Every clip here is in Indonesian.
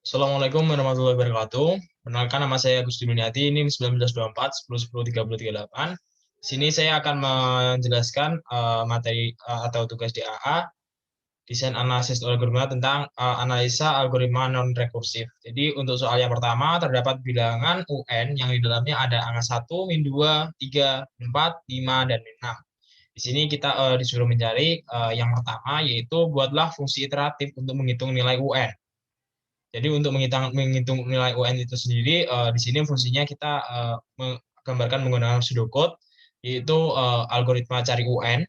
Assalamualaikum warahmatullahi wabarakatuh. Perkenalkan, nama saya Agus Diminiati, ini 1924 10 10 38. Di sini saya akan menjelaskan materi atau tugas DAA, desain analisis algoritma tentang analisa algoritma non rekursif. Jadi untuk soal yang pertama terdapat bilangan UN yang di dalamnya ada angka 1, min 2, 3, 4, 5, dan 6. Di sini kita disuruh mencari yang pertama, yaitu buatlah fungsi iteratif untuk menghitung nilai UN. Jadi untuk menghitung nilai UN itu sendiri, di sini fungsinya kita menggambarkan menggunakan pseudocode, yaitu algoritma cari UN.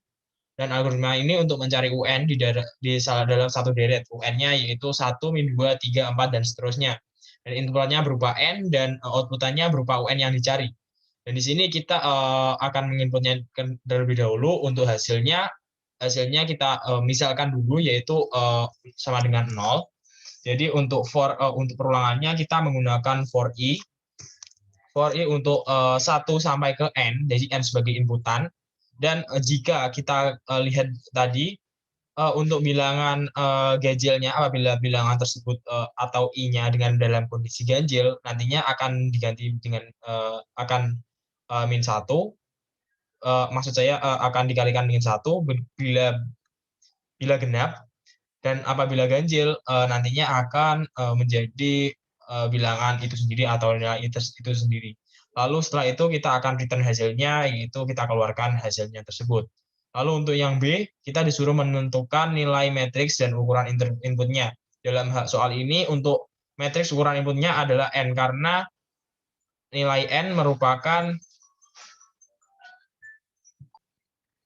Dan algoritma ini untuk mencari UN di dalam satu deret UN-nya, yaitu 1, min 2, 3, 4, dan seterusnya. Dan inputnya berupa N, dan outputnya berupa UN yang dicari. Dan di sini kita akan menginputnya terlebih dahulu. Untuk hasilnya kita misalkan dulu, yaitu sama dengan 0. Jadi untuk perulangannya kita menggunakan for i. For i untuk 1 sampai ke n, jadi n sebagai inputan. Dan jika kita lihat tadi, untuk bilangan ganjilnya, apabila bilangan tersebut atau i-nya dengan dalam kondisi ganjil, nantinya akan diganti dengan akan min 1. Maksud saya akan dikalikan dengan 1 bila genap. Dan apabila ganjil, nantinya akan menjadi bilangan itu sendiri atau nilai itu sendiri. Lalu setelah itu kita akan return hasilnya, yaitu kita keluarkan hasilnya tersebut. Lalu untuk yang B, kita disuruh menentukan nilai matriks dan ukuran inputnya. Dalam soal ini, untuk matriks ukuran inputnya adalah N, karena nilai N merupakan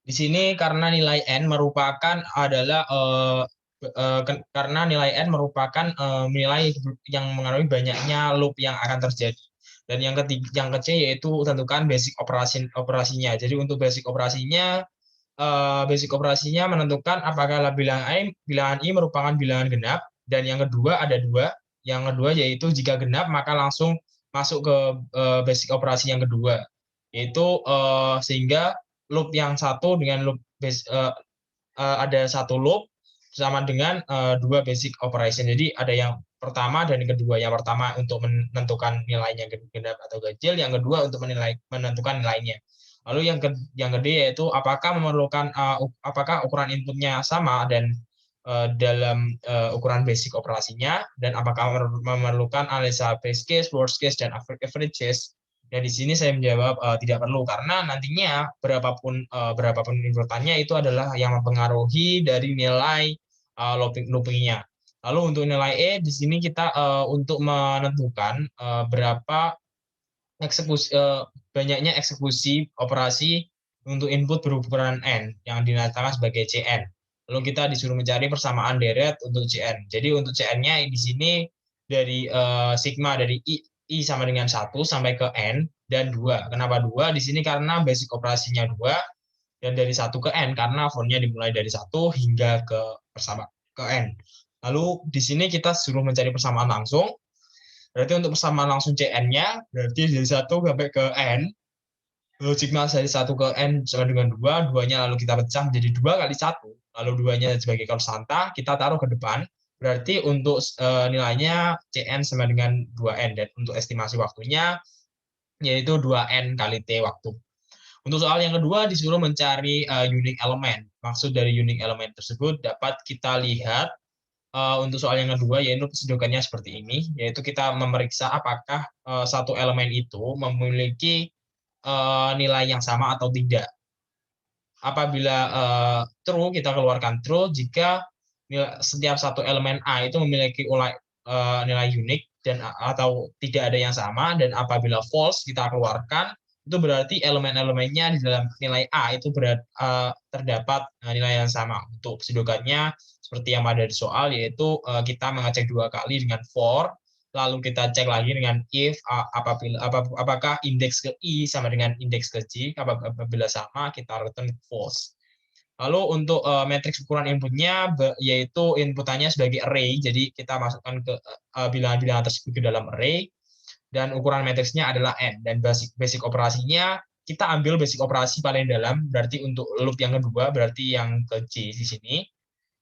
di sini karena nilai N merupakan adalah karena nilai N merupakan nilai yang mengaruhi banyaknya loop yang akan terjadi. Dan yang ke C yaitu tentukan basic operasinya. Jadi untuk basic operasinya menentukan apakah bilangan I merupakan bilangan genap, dan yang kedua ada dua. Yang kedua yaitu jika genap maka langsung masuk ke basic operasi yang kedua, yaitu sehingga loop yang satu dengan loop ada satu loop sama dengan dua basic operation. Jadi ada yang pertama dan yang kedua. Yang pertama untuk menentukan nilainya genap atau ganjil, yang kedua untuk menentukan nilainya. Lalu yang kedua yaitu apakah memerlukan apakah ukuran inputnya sama dan dalam ukuran basic operasinya, dan apakah memerlukan analisa base case, worst case, dan average case. Dan di sini saya menjawab tidak perlu, karena nantinya berapapun inputannya itu adalah yang mempengaruhi dari nilai loopingnya. Lalu untuk nilai E, di sini kita untuk menentukan berapa banyaknya eksekusi operasi untuk input berukuran N yang dinamakan sebagai CN. Lalu kita disuruh mencari persamaan deret untuk CN. Jadi untuk CN-nya di sini dari sigma dari I sama dengan 1 sampai ke N dan 2. Kenapa 2? Di sini karena basic operasinya 2, dan dari 1 ke N karena for-nya dimulai dari 1 hingga ke N. Lalu di sini kita suruh mencari persamaan langsung. Berarti untuk persamaan langsung CN-nya berarti dari 1 sampai ke N. Lalu sigma dari 1 ke N sama dengan 2, 2-nya lalu kita pecah menjadi 2 kali 1. Lalu 2-nya sebagai konstanta kita taruh ke depan. Berarti untuk nilainya CN sama dengan 2N, dan untuk estimasi waktunya yaitu 2N kali T waktu. Untuk soal yang kedua disuruh mencari unique element. Maksud dari unique element tersebut dapat kita lihat untuk soal yang kedua, yaitu kesedukannya seperti ini, yaitu kita memeriksa apakah satu elemen itu memiliki nilai yang sama atau tidak. Apabila true, kita keluarkan true jika setiap satu elemen A itu memiliki nilai unik dan atau tidak ada yang sama, dan apabila false kita keluarkan, itu berarti elemen-elemennya di dalam nilai A itu terdapat nilai yang sama. Untuk kesedukannya seperti yang ada di soal, yaitu kita mengecek 2 kali dengan for, lalu kita cek lagi dengan if apakah indeks ke I sama dengan indeks ke J. Apabila sama kita return false. Lalu untuk matriks ukuran inputnya yaitu inputannya sebagai array, jadi kita masukkan ke bilangan-bilangan tersebut ke dalam array, dan ukuran matriksnya adalah n, dan basic operasinya kita ambil basic operasi paling dalam, berarti untuk loop yang kedua berarti yang ke J di sini,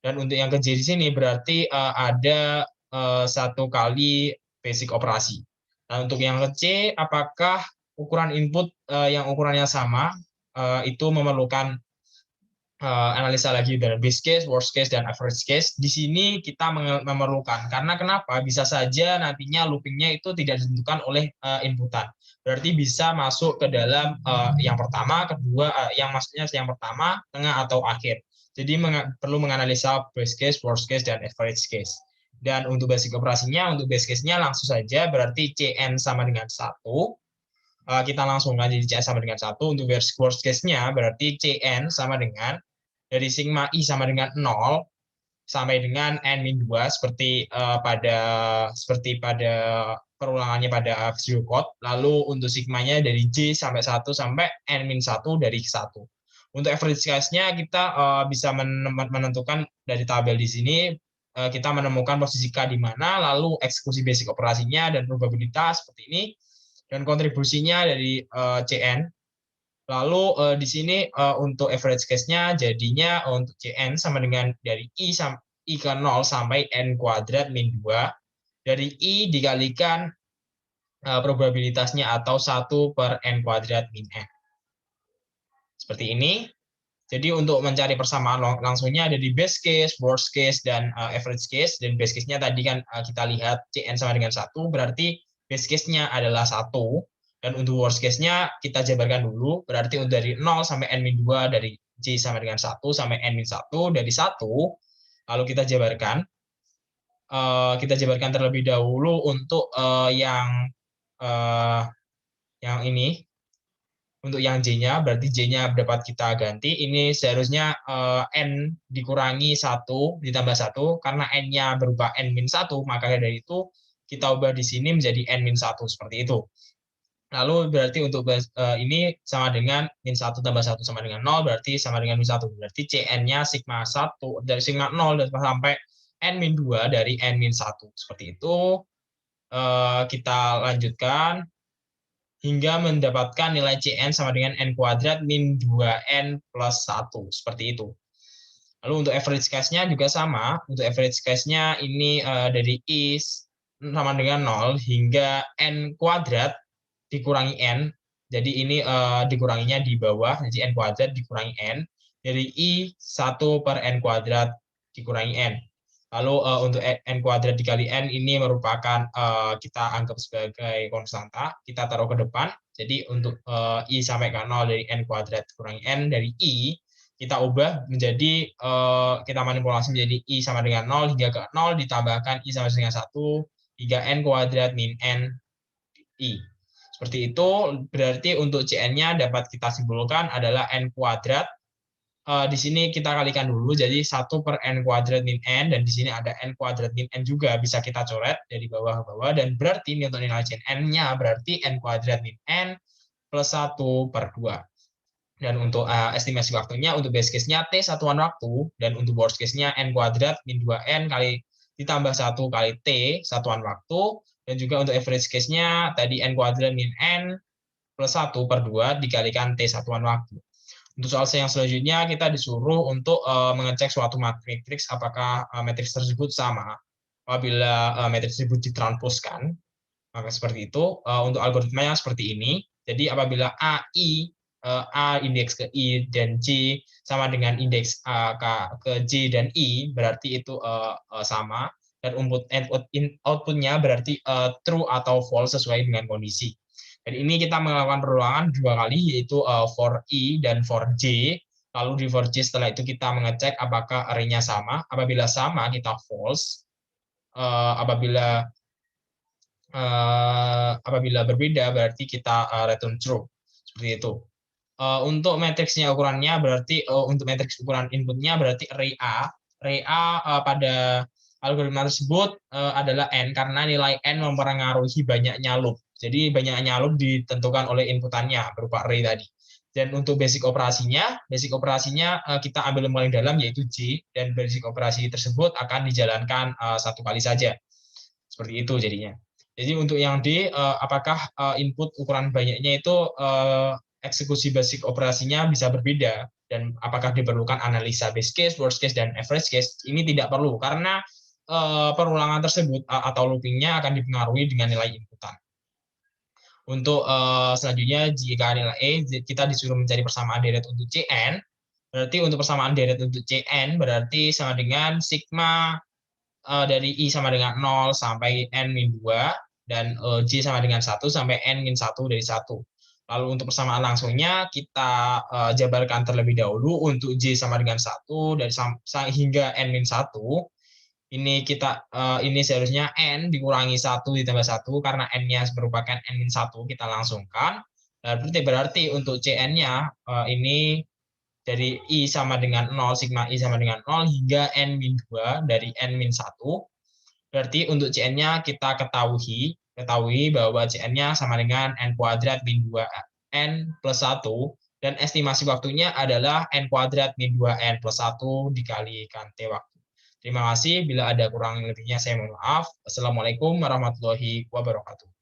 dan untuk yang ke J di sini berarti ada 1 kali basic operasi. Nah, untuk yang ke C, apakah ukuran input yang ukurannya sama itu memerlukan analisa lagi dari base case, worst case, dan average case. Di sini kita memerlukan. Karena kenapa? Bisa saja nantinya loopingnya itu tidak ditentukan oleh inputan. Berarti bisa masuk ke dalam yang pertama, kedua, yang maksudnya yang pertama, tengah, atau akhir. Jadi perlu menganalisa base case, worst case, dan average case. Dan untuk basic operasinya, untuk base case-nya langsung saja berarti Cn sama dengan 1. Kita langsung aja di CN sama dengan 1. Untuk worst case-nya berarti Cn sama dengan dari sigma I sama dengan 0 sampai dengan N-2 seperti pada perulangannya pada Visual Code. Lalu untuk sigmanya dari J sampai 1 sampai N-1 dari 1. Untuk average case-nya kita bisa menentukan dari tabel di sini, kita menemukan posisi K di mana, lalu eksekusi basic operasinya dan probabilitas seperti ini, dan kontribusinya dari Cn. Lalu di sini untuk average case-nya jadinya untuk Cn sama dengan dari I ke 0 sampai N kuadrat min 2. Dari I dikalikan probabilitasnya atau 1 per N kuadrat min N. Seperti ini. Jadi untuk mencari persamaan langsungnya ada di base case, worst case, dan average case. Dan base case-nya tadi kan kita lihat Cn sama dengan 1, berarti base case-nya adalah 1. Dan untuk worst case-nya kita jabarkan dulu, berarti dari 0 sampai N-2 dari J sama dengan 1 sampai N-1 dari 1, lalu kita jabarkan. Kita jabarkan terlebih dahulu untuk yang ini. Untuk yang J-nya, berarti J-nya dapat kita ganti. Ini seharusnya N dikurangi 1 ditambah 1, karena N-nya berubah N-1, maka dari itu kita ubah di sini menjadi N-1, seperti itu. Lalu berarti untuk ini sama dengan min 1 tambah 1 sama dengan 0, berarti sama dengan min 1. Berarti Cn-nya sigma 1 dari sigma 0 sampai N-2 dari N-1. Seperti itu. Kita lanjutkan hingga mendapatkan nilai Cn sama dengan N kuadrat min 2N plus 1. Seperti itu. Lalu untuk average case-nya juga sama. Untuk average case-nya ini dari I sama dengan 0 hingga N kuadrat dikurangi N. Jadi ini dikuranginya di bawah, jadi N kuadrat dikurangi N. Dari I 1 per N kuadrat dikurangi N. Lalu untuk N kuadrat dikali N ini merupakan kita anggap sebagai konstanta, kita taruh ke depan. Jadi untuk I sampai ke 0 dari N kuadrat kurangi N dari I, kita ubah menjadi, kita manipulasi menjadi I sama dengan 0 hingga ke 0, ditambahkan I sama dengan 1, hingga N kuadrat min N I. Seperti itu, berarti untuk Cn-nya dapat kita simpulkan adalah N kuadrat. Di sini kita kalikan dulu, jadi 1 per N kuadrat min N, dan di sini ada N kuadrat min N juga, bisa kita coret dari bawah ke bawah, dan berarti ini untuk nilai Cn-nya berarti N kuadrat min N plus 1 per 2. Dan untuk estimasi waktunya, untuk base case-nya T satuan waktu, dan untuk worst case-nya N kuadrat min 2N kali ditambah 1 kali T satuan waktu, dan juga untuk average case-nya tadi N kuadrat min N plus 1 per 2 dikalikan T satuan waktu. Untuk soal yang selanjutnya, kita disuruh untuk mengecek suatu matriks apakah matriks tersebut sama. Apabila matriks tersebut ditransposkan, maka seperti itu. Untuk algoritmanya seperti ini. Jadi apabila A indeks ke I dan J sama dengan indeks ke J dan I, berarti itu sama. Dan outputnya berarti true atau false sesuai dengan kondisi. Dan ini kita melakukan perulangan 2 kali, yaitu for I dan for J. Lalu di for J setelah itu kita mengecek apakah array-nya sama. Apabila sama, kita false. Apabila berbeda, berarti kita return true. Seperti itu. Untuk matriksnya ukurannya berarti untuk matriks ukuran inputnya berarti array A. Array A pada algoritma tersebut adalah N, karena nilai N mempengaruhi banyaknya loop. Jadi banyaknya loop ditentukan oleh inputannya berupa array tadi. Dan untuk basic operasinya kita ambil yang paling dalam yaitu J, dan basic operasi tersebut akan dijalankan 1 kali saja. Seperti itu jadinya. Jadi untuk yang D, apakah input ukuran banyaknya itu eksekusi basic operasinya bisa berbeda, dan apakah diperlukan analisa base case, worst case, dan average case? Ini tidak perlu, karena perulangan tersebut atau loopingnya akan dipengaruhi dengan nilai inputan. Untuk selanjutnya, jika nilai E, kita disuruh mencari persamaan deret untuk Cn, berarti untuk persamaan deret untuk Cn berarti sama dengan sigma dari I sama dengan 0 sampai N-2, dan J sama dengan 1 sampai N-1 dari 1. Lalu untuk persamaan langsungnya, kita jabarkan terlebih dahulu untuk J sama dengan 1 dari hingga N-1. Ini seharusnya N dikurangi 1 ditambah 1, karena N-nya merupakan N-1, kita langsungkan. Berarti untuk Cn-nya ini dari I sama dengan 0, sigma I sama dengan 0 hingga N-2 dari N-1. Berarti untuk Cn-nya kita ketahui bahwa Cn-nya sama dengan N kuadrat min 2N plus 1, dan estimasi waktunya adalah N kuadrat min 2N plus 1 dikalikan T waktu. Terima kasih. Bila ada kurang lebihnya saya mohon maaf. Assalamualaikum warahmatullahi wabarakatuh.